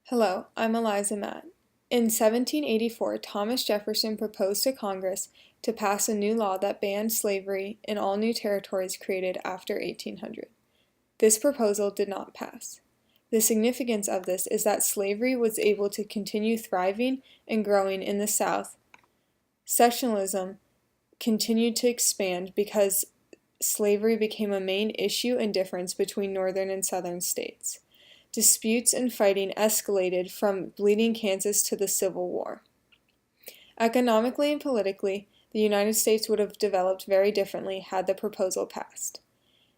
Hello, I'm Eliza In 1784, Thomas Jefferson proposed to Congress to pass a new law that banned slavery in all new territories created after 1800. This proposal did not pass. The significance of this is that slavery was able to continue thriving and growing in the South. Sectionalism continued to expand because slavery became a main issue and difference between northern and southern states. Disputes and fighting escalated from Bleeding Kansas to the Civil War. Economically and politically, the United States would have developed very differently had the proposal passed.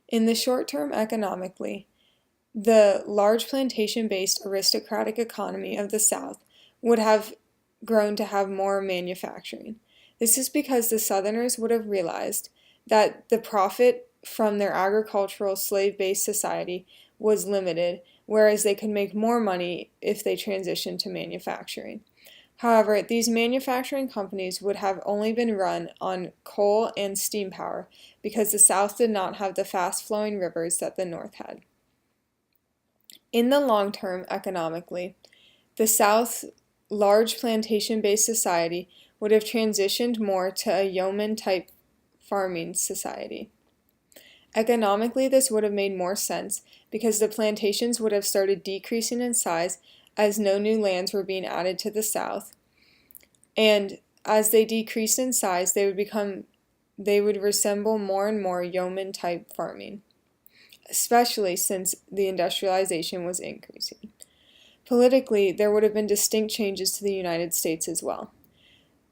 In the short term economically, the large plantation-based aristocratic economy of the South would have grown to have more manufacturing. This is because the Southerners would have realized that the profit from their agricultural slave-based society was limited, whereas they could make more money if they transitioned to manufacturing. However, these manufacturing companies would have only been run on coal and steam power because the South did not have the fast-flowing rivers that the North had. In the long term, economically, the South's large plantation-based society would have transitioned more to a yeoman-type farming society. Economically, this would have made more sense because the plantations would have started decreasing in size as no new lands were being added to the South. And as they decreased in size, they would resemble more and more yeoman-type farming, especially since the industrialization was increasing. Politically, there would have been distinct changes to the United States as well.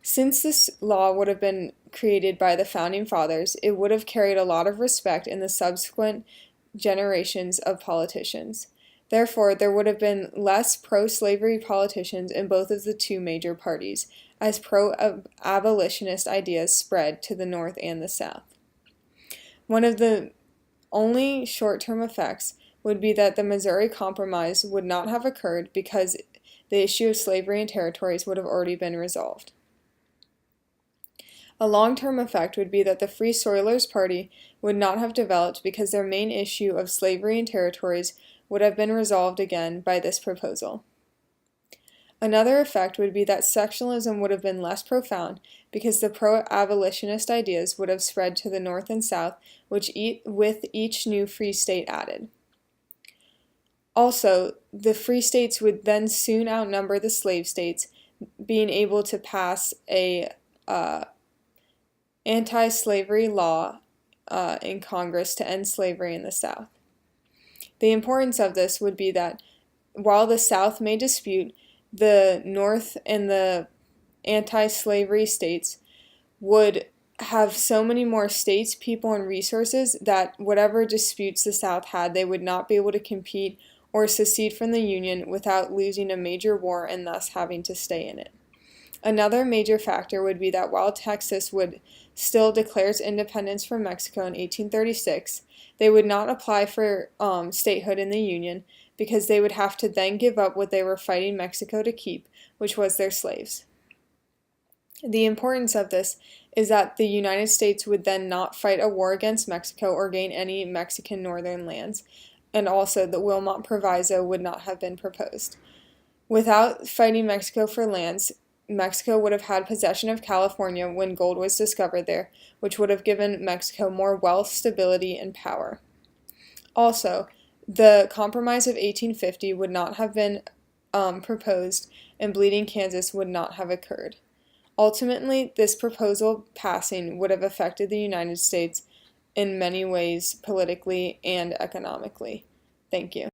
Since this law would have been created by the Founding Fathers, it would have carried a lot of respect in the subsequent generations of politicians. Therefore, there would have been less pro-slavery politicians in both of the two major parties, as pro-abolitionist ideas spread to the North and the South. One of the only short-term effects would be that the Missouri Compromise would not have occurred because the issue of slavery in territories would have already been resolved. A long-term effect would be that the Free Soilers Party would not have developed because their main issue of slavery in territories would have been resolved again by this proposal. Another effect would be that sectionalism would have been less profound because the pro-abolitionist ideas would have spread to the North and South, with each new free state added. Also, the free states would then soon outnumber the slave states, being able to pass a anti-slavery law in Congress to end slavery in the South. The importance of this would be that while the South may dispute, the North and the anti-slavery states would have so many more states, people, and resources that whatever disputes the South had, they would not be able to compete or secede from the Union without losing a major war and thus having to stay in it. Another major factor would be that while Texas would still declare its independence from Mexico in 1836, they would not apply for statehood in the Union because they would have to then give up what they were fighting Mexico to keep, which was their slaves. The importance of this is that the United States would then not fight a war against Mexico or gain any Mexican northern lands, and also the Wilmot Proviso would not have been proposed. Without fighting Mexico for lands, Mexico would have had possession of California when gold was discovered there, which would have given Mexico more wealth, stability, and power. Also, the Compromise of 1850 would not have been proposed, and Bleeding Kansas would not have occurred. Ultimately, this proposal passing would have affected the United States in many ways politically and economically. Thank you.